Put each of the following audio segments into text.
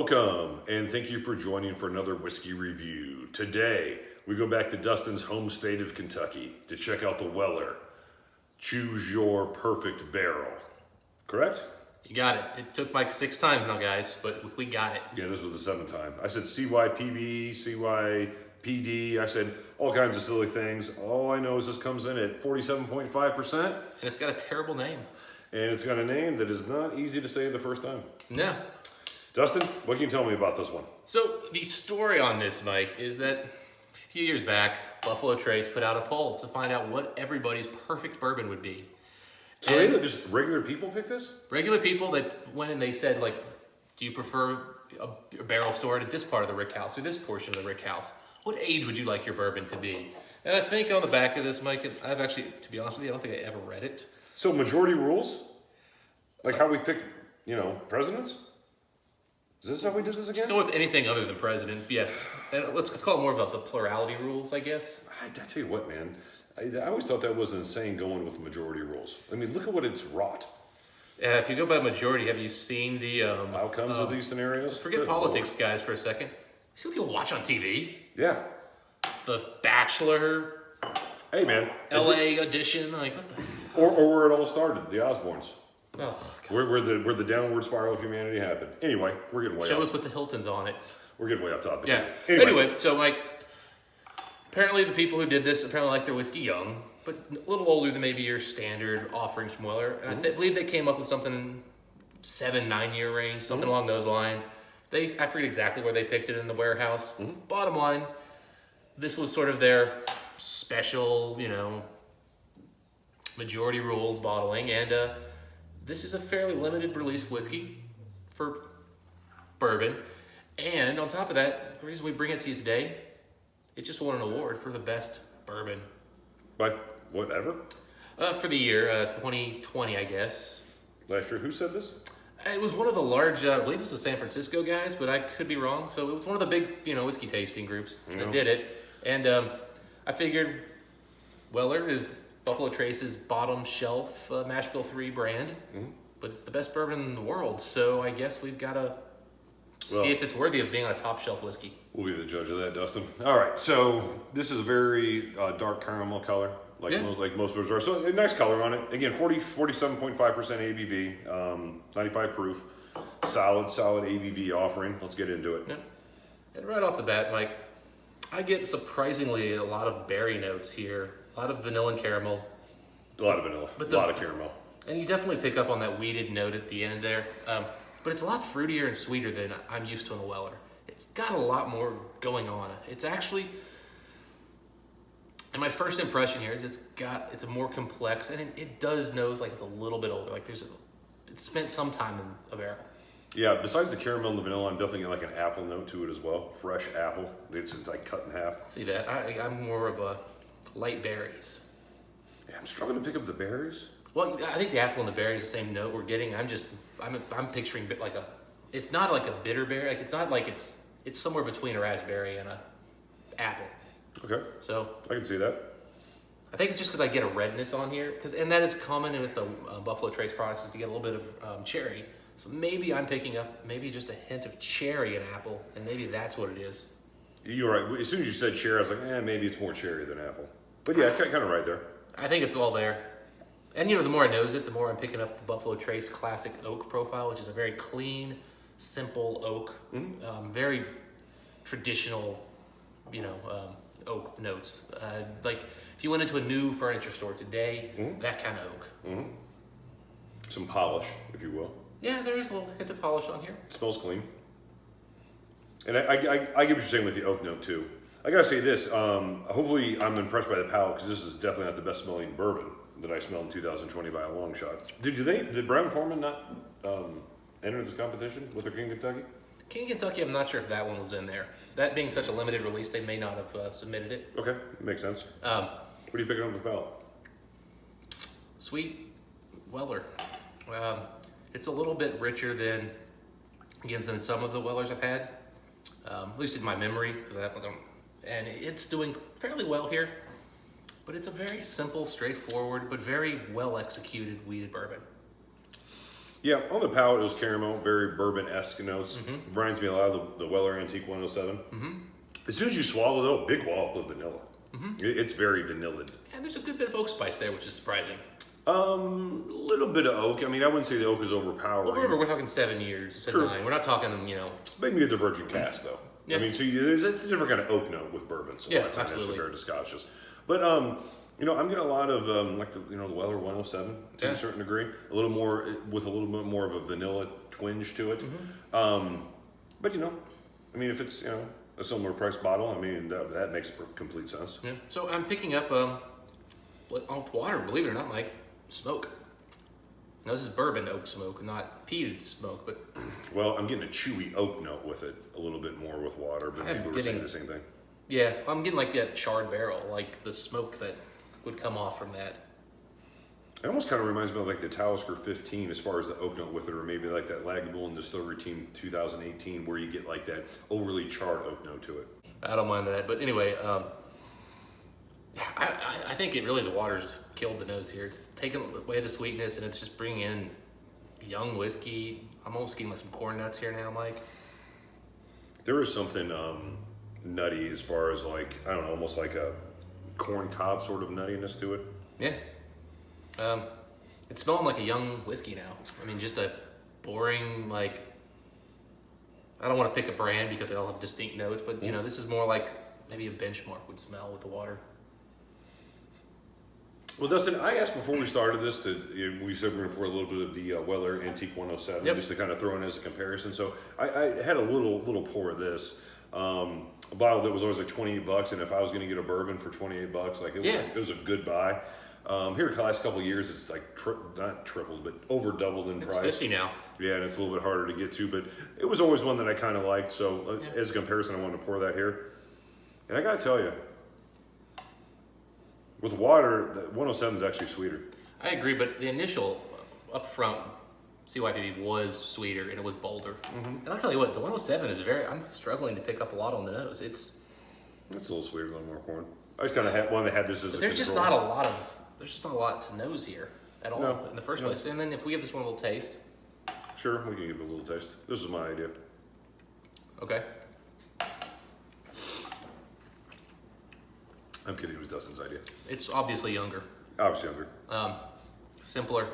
Welcome, and thank you for joining for another whiskey review. Today, we go back to Dustin's home state of Kentucky to check out the Weller. Choose your perfect barrel. Correct? You got it. It took Mike 6 times now, guys, but we got it. Yeah, this was the 7th time. I said C.Y.P.B, C.Y.P.D. I said all kinds of silly things. All I know is this comes in at 47.5%. And it's got a terrible name. And it's got a name that is not easy to say the first time. No. Dustin, what can you tell me about this one? So the story on this, Mike, is that a few years back, Buffalo Trace put out a poll to find out what everybody's perfect bourbon would be. So they just regular people pick this? Regular people that went and they said, like, do you prefer a barrel stored at this part of the rick house or this portion of the rick house? What age would you like your bourbon to be? And I think on the back of this, Mike, I've actually, to be honest with you, I don't think I ever read it. So majority rules? Like how we pick, presidents? Is this how we did this again? Let's go with anything other than president, yes. And let's call it more about the plurality rules, I guess. I tell you what, man. I always thought that was insane going with majority rules. I mean, look at what it's wrought. If you go by majority, have you seen the outcomes of these scenarios? Forget politics, guys, for a second. See what people watch on TV? Yeah. The Bachelor. Hey, man. LA edition, like what the hell? Or where it all started, the Osbournes. Oh, where the downward spiral of humanity happened. Anyway, we're getting way Show off. us with the Hiltons on it. We're getting way off topic. Yeah. Anyway, so Mike, apparently the people who did this apparently like their whiskey young, but a little older than maybe your standard offerings from Weller. And I believe they came up with something 7-9 year range, something along those lines. I forget exactly where they picked it in the warehouse. Bottom line, this was sort of their special, majority rules bottling, and this is a fairly limited release whiskey for bourbon. And on top of that, the reason we bring it to you today, it just won an award for the best bourbon. By whatever? For the year 2020, I guess. Last year, who said this? It was one of the large, I believe it was the San Francisco guys, but I could be wrong. So it was one of the big, whiskey tasting groups that did it. And I figured Weller is Buffalo Trace's bottom shelf mash bill 3 brand, but it's the best bourbon in the world. So I guess we've got to see if it's worthy of being on a top shelf whiskey. We'll be the judge of that, Dustin. All right, so this is a very dark caramel color, like most bourbons are. So a nice color on it. Again, 47.5% ABV, 95 proof, solid ABV offering. Let's get into it. Yeah. And right off the bat, Mike, I get surprisingly a lot of berry notes here. A lot of vanilla and caramel. A lot of vanilla, a lot of caramel. And you definitely pick up on that weeded note at the end there. But it's a lot fruitier and sweeter than I'm used to in the Weller. It's got a lot more going on. It's actually, and my first impression here is it's a more complex, and it does nose like it's a little bit older. Like it's spent some time in a barrel. Yeah, besides the caramel and the vanilla, I'm definitely getting like an apple note to it as well. Fresh apple. It's like cut in half. See that? I'm more of a light berries. Yeah, I'm struggling to pick up the berries. Well, I think the apple and the berry is the same note we're getting. I'm picturing like it's not like a bitter berry. Like it's not like it's somewhere between a raspberry and a apple. Okay. So I can see that. I think it's just because I get a redness on here, and that is common with the Buffalo Trace products is to get a little bit of cherry. So maybe I'm picking up maybe just a hint of cherry and apple, and maybe that's what it is. You're right. As soon as you said cherry, I was like, maybe it's more cherry than apple. But yeah, kind of right there. I think it's all there. And the more I nose it, the more I'm picking up the Buffalo Trace Classic Oak profile, which is a very clean, simple oak, very traditional, oak notes. Like if you went into a new furniture store today, that kind of oak. Some polish, if you will. Yeah, there is a little hint of polish on here. Smells clean. And I get what you're saying with the oak note too. I gotta say this, hopefully I'm impressed by the palate, because this is definitely not the best smelling bourbon that I smelled in 2020 by a long shot. Did Brown-Forman not enter this competition with their King Kentucky? King Kentucky, I'm not sure if that one was in there. That being such a limited release, they may not have submitted it. Okay, makes sense. What are you picking up with the palate? Sweet Weller. It's a little bit richer than some of the Wellers I've had, at least in my memory, and it's doing fairly well here. But it's a very simple, straightforward, but very well executed weeded bourbon. Yeah, on the palate, it was caramel, very bourbon-esque notes. Reminds me a lot of the Weller Antique 107. As soon as you swallow, though, big wallop of vanilla. It's very vanilled. And there's a good bit of oak spice there, which is surprising. A little bit of oak. I mean, I wouldn't say the oak is overpowering. Well, remember, we're talking 7 years to 9. We're not talking, Maybe get the virgin cask, though. Yeah. I mean, so there's a different kind of oak note with bourbons. Yeah, a lot of times absolutely. compared to scotches. But, I'm getting a lot of, the Weller 107 to a certain degree. A little more, with a little bit more of a vanilla twinge to it. But, if it's, a similar price bottle, I mean, that makes complete sense. Yeah. So I'm picking up, with water, believe it or not, Mike, smoke. Now, this is bourbon oak smoke, not peated smoke, but... Well, I'm getting a chewy oat note with it, a little bit more with water, but people were saying the same thing. Yeah, I'm getting like that charred barrel, like the smoke that would come off from that. It almost kind of reminds me of like the Talisker 15 as far as the oak note with it, or maybe like that Lagavulin Distillery Team 2018 where you get like that overly charred oak note to it. I don't mind that, but anyway, I think the water's killed the nose here. It's taken away the sweetness, and it's just bringing in young whiskey. I'm almost getting like some corn nuts here now, Mike. There is something nutty as far as like, I don't know, almost like a corn cob sort of nuttiness to it. Yeah. It's smelling like a young whiskey now. I mean, just a boring, like, I don't want to pick a brand because they all have distinct notes, but this is more like maybe a benchmark would smell with the water. Well, Dustin, I asked before we started this we said we're going to pour a little bit of the Weller Antique 107 just to kind of throw in as a comparison. So I had a little pour of this. A bottle that was always like $28, and if I was going to get a bourbon for $28, like it was a good buy. Here the last couple of years, it's like not tripled, but over doubled in price. It's $50 now. Yeah, and it's a little bit harder to get to, but it was always one that I kind of liked. So as a comparison, I wanted to pour that here. And I got to tell you, with water, the 107 is actually sweeter. I agree, but the initial up front C.Y.P.B was sweeter and it was bolder. And I'll tell you what, the 107 is I'm struggling to pick up a lot on the nose. It's a little sweeter, a little more corn. I just kind of wanted to have this as a there's just not a lot to nose here at all in the first place. And then if we give this one a little taste. Sure, we can give it a little taste. This is my idea. Okay. I'm kidding, it was Dustin's idea. It's obviously younger. Obviously younger. Simpler.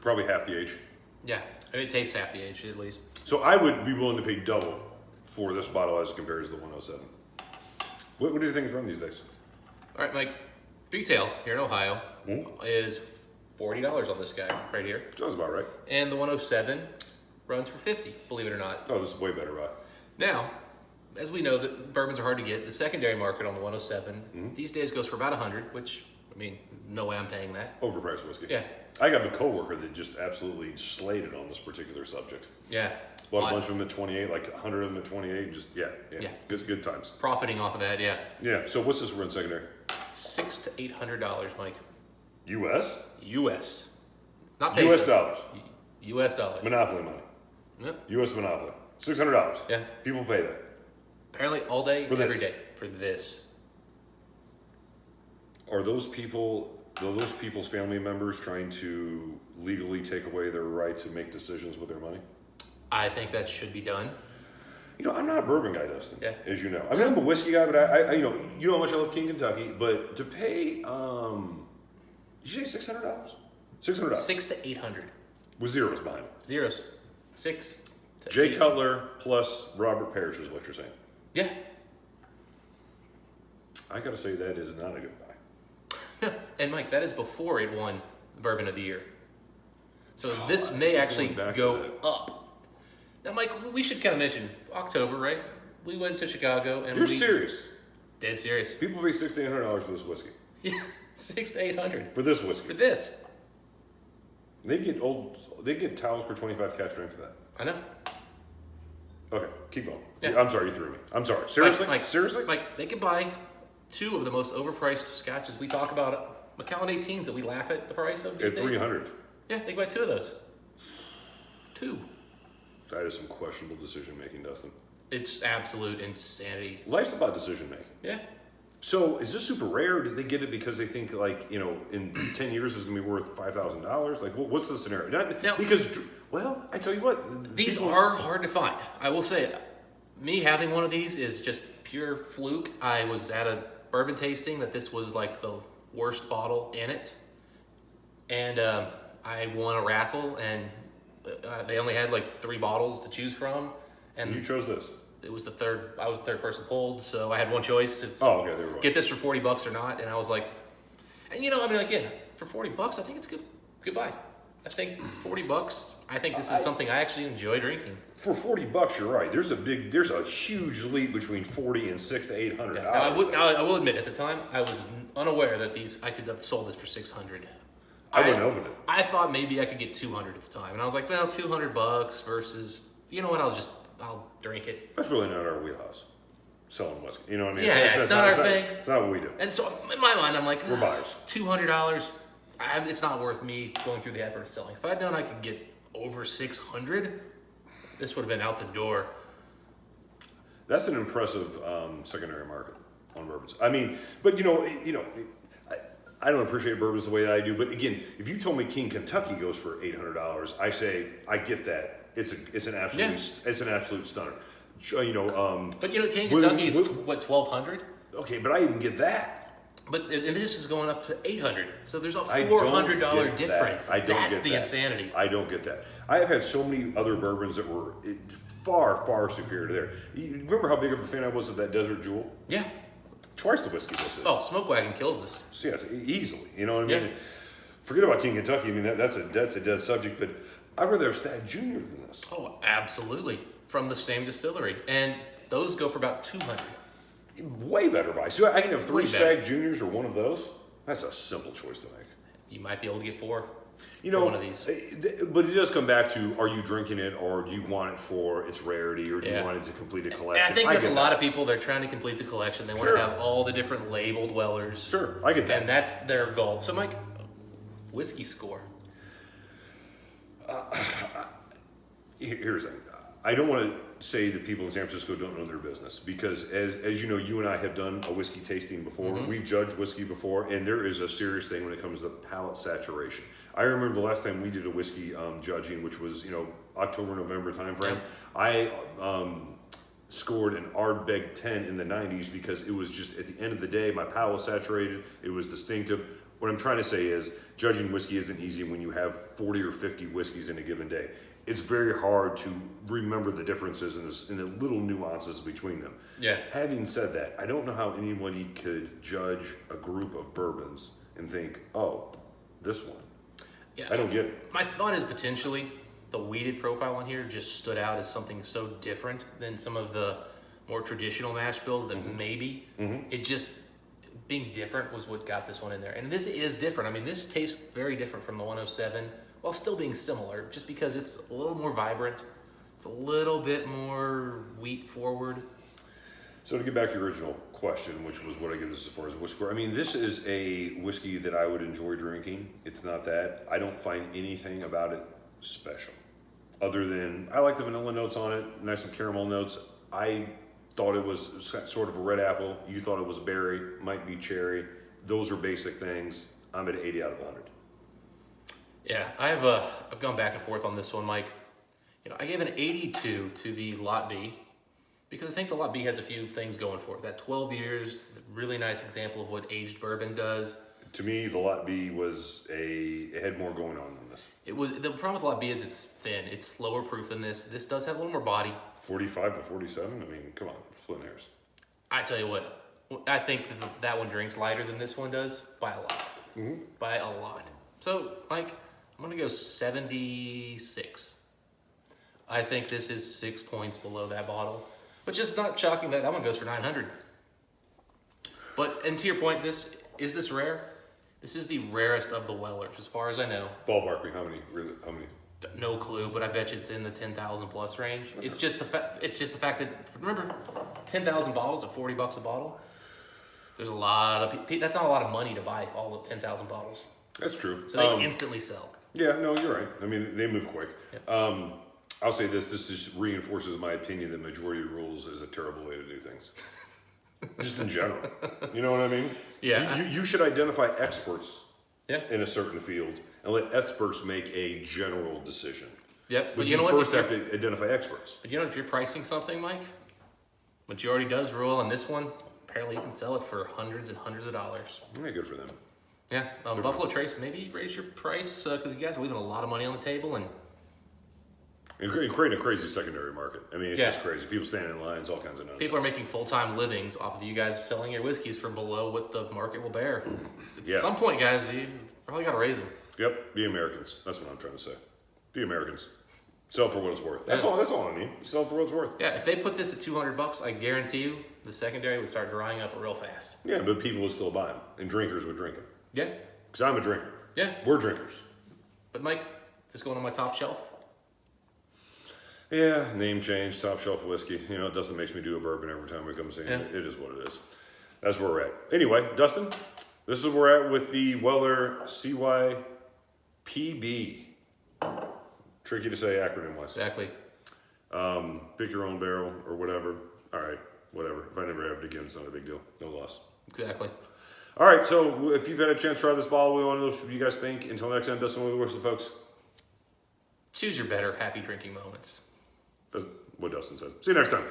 Probably half the age. Yeah, I mean, it tastes half the age at least. So I would be willing to pay double for this bottle as compared to the 107. What do you think is wrong these days? All right, Mike. Retail here in Ohio is $40 on this guy right here. Sounds about right. And the 107 runs for $50, believe it or not. Oh, this is way better, right? Now, as we know that bourbons are hard to get, the secondary market on the 107 these days goes for about $100, which, I mean, no way I'm paying that. Overpriced whiskey. Yeah. I got a coworker that just absolutely slated on this particular subject. Yeah. Bought a bunch of them at 28, like 100 of them at 28. Just yeah. Good times. Profiting off of that, yeah. Yeah. So what's this run secondary? $600 to $800, Mike. U.S. U.S. Not pesos. U.S. dollars. U.S. dollars. Monopoly money. Yep. U.S. monopoly. $600. Yeah. People pay that. Apparently all day, For this. every day for this. Are those people's family members trying to legally take away their right to make decisions with their money? I think that should be done. I'm not a bourbon guy, Dustin. Yeah. As you know, I mean, I'm a whiskey guy, but I you know how much I love King Kentucky. But to pay, did you say $600? $600. $600 to $800. With zeros behind it. Zeros. 6 to Jay 8. Cutler plus Robert Parrish is what you're saying. Yeah. I gotta say that is not a good buy. And Mike, that is before it won the Bourbon of the Year. So this may actually go up. Now, Mike, we should kind of mention October, right? We went to Chicago and You're serious? Dead serious. People pay $600 to $800 for this whiskey. Yeah, $600 to $800 For this whiskey. for this. They get towels for 25 cash drink for that. I know. Okay, keep going. Yeah. I'm sorry, you threw me. I'm sorry. Seriously? Seriously? Mike, they could buy 2 of the most overpriced scotches we talk about. Macallan 18s that we laugh at the price of these At days. $300. Yeah, they could buy 2 of those. 2. That is some questionable decision making, Dustin. It's absolute insanity. Life's about decision making. Yeah. So is this super rare? Did they get it because they think like, you know, in 10 years it's gonna be worth $5,000? Like, what's the scenario? Now, Because, well, I tell you what, these are hard to find. I will say, me having one of these is just pure fluke. I was at a bourbon tasting that this was like the worst bottle in it, and I won a raffle, and they only had like 3 bottles to choose from, and you chose this. it was I was the third person pulled, so I had one choice. Oh, okay, there we go. Get this for $40 or not, and I was like, and you know, I mean, again, for $40, I think it's good. Goodbye. I think $40. I think this is something I actually enjoy drinking. For $40, you're right. There's a huge leap between 40 and $600 to $800. Now, I will admit, at the time, I was unaware that I could have sold this for $600. I wouldn't open it. I thought maybe I could get $200 at the time, and I was like, well, $200 versus, you know what? I'll drink it. That's really not our wheelhouse. Selling whiskey, you know what I mean? Yeah, it's not our thing. It's not what we do. And so in my mind, I'm like, We're buyers. $200. It's not worth me going through the effort of selling. If I'd known I could get over $600, this would have been out the door. That's an impressive secondary market on bourbons. I mean, but you know, I don't appreciate bourbons the way that I do. But again, if you told me King Kentucky goes for $800, I say I get that. It's an absolute stunner. You know, but you know, King Kentucky is what, $1,200? Okay, but I even get that. But and this is going up to $800. So there's a $400 difference. That's the insanity. I don't get that. I have had so many other bourbons that were far, far superior to there. You remember how big of a fan I was of that Desert Jewel? Yeah. Twice the whiskey this is. Oh, Smoke Wagon kills this. So yes, easily. You know what I mean? Yeah. Forget about King Kentucky. I mean, that's a dead subject. But I'd rather have Stag Jr. than this. Oh, absolutely. From the same distillery. And those go for about $200. Way better buy. So I can have 3 Stag Juniors or one of those. That's a simple choice to make. You might be able to get 4. You know, one of these. But it does come back to: are you drinking it, or do you want it for its rarity, or do you want it to complete a collection? And I think there's a lot of people. They're trying to complete the collection. They want to have all the different labeled Wellers. Sure, I get that, and that's their goal. So, Mike, whiskey score. Here's the thing. I don't want to say that people in San Francisco don't know their business, because as you know, you and I have done a whiskey tasting before. Mm-hmm. We've judged whiskey before, and there is a serious thing when it comes to palate saturation. I remember the last time we did a whiskey judging, which was, you know, October, November timeframe. I scored an Ardbeg 10 in the 90s because it was just, at the end of the day, my palate was saturated. It was distinctive. What I'm trying to say is judging whiskey isn't easy when you have 40 or 50 whiskeys in a given day. It's very hard to remember the differences and the little nuances between them. Yeah. Having said that, I don't know how anybody could judge a group of bourbons and think, oh, this one. Yeah, I don't get it. My thought is potentially the weeded profile on here just stood out as something so different than some of the more traditional mash bills that maybe it just being different was what got this one in there. And this is different. I mean, this tastes very different from the 107 while still being similar, just because it's a little more vibrant. It's a little bit more wheat forward. So to get back to your original question, which was what I give this as far as whiskey, I mean, this is a whiskey that I would enjoy drinking. It's not that. I don't find anything about it special, other than I like the vanilla notes on it, nice some caramel notes. I thought it was sort of a red apple. You thought it was berry, might be cherry. Those are basic things. I'm at 80 out of 100. Yeah, I've gone back and forth on this one, Mike. You know, I gave an 82 to the Lot B because I think the Lot B has a few things going for it. That 12 years, really nice example of what aged bourbon does. To me, the Lot B was it had more going on than this. It was, the problem with Lot B is it's thin. It's lower proof than this. This does have a little more body. 45 to 47. I mean, come on, splitting hairs. I tell you what, I think that one drinks lighter than this one does by a lot. By a lot. So, Mike, I'm gonna go 76. I think this is 6 points below that bottle, which is not shocking that one goes for 900. But, and to your point, is this rare? This is the rarest of the Wellers, as far as I know. Ballpark me, how many? No clue, but I bet you it's in the 10,000 plus range. It's just the fact that, remember, 10,000 bottles at $40 a bottle. There's a lot of people. That's not a lot of money to buy all of 10,000 bottles. That's true. So they instantly sell. Yeah, no, you're right. I mean, they move quick. Yeah. I'll say this just reinforces my opinion that majority rules is a terrible way to do things. just in general. You know what I mean? Yeah. You should identify experts Yeah. in a certain field and let experts make a general decision. Yep. But you know what? first have to identify experts. But you know, if you're pricing something, Mike, majority does rule on this one. Apparently, you can sell it for hundreds and hundreds of dollars. Yeah, good for them. Yeah. Buffalo Trace, maybe raise your price because you guys are leaving a lot of money on the table and. And creating a crazy secondary market. I mean, it's Yeah. just crazy. People standing in lines, all kinds of nonsense. People are making full-time livings off of you guys selling your whiskeys for below what the market will bear. At some point, guys, you probably got to raise them. Yep, be Americans. That's what I'm trying to say. Be Americans. Sell for what it's worth. That's all I mean. Sell for what it's worth. Yeah, if they put this at $200, I guarantee you the secondary would start drying up real fast. Yeah, but people would still buy them, and drinkers would drink them. Yeah. Because I'm a drinker. Yeah. We're drinkers. But Mike, this going on my top shelf? Yeah, name change, top shelf whiskey. You know, Dustin makes me do a bourbon every time we come see him. Yeah. It is what it is. That's where we're at. Anyway, Dustin, this is where we're at with the Weller C.Y.P.B. Tricky to say acronym-wise. Exactly. Pick your own barrel or whatever. All right, whatever. If I never have it again, it's not a big deal. No loss. Exactly. All right, so if you've had a chance to try this bottle, we want to know what you guys think. Until next time, Dustin, what do we wish the folks? Choose your better happy drinking moments. That's what Dustin said. See you next time.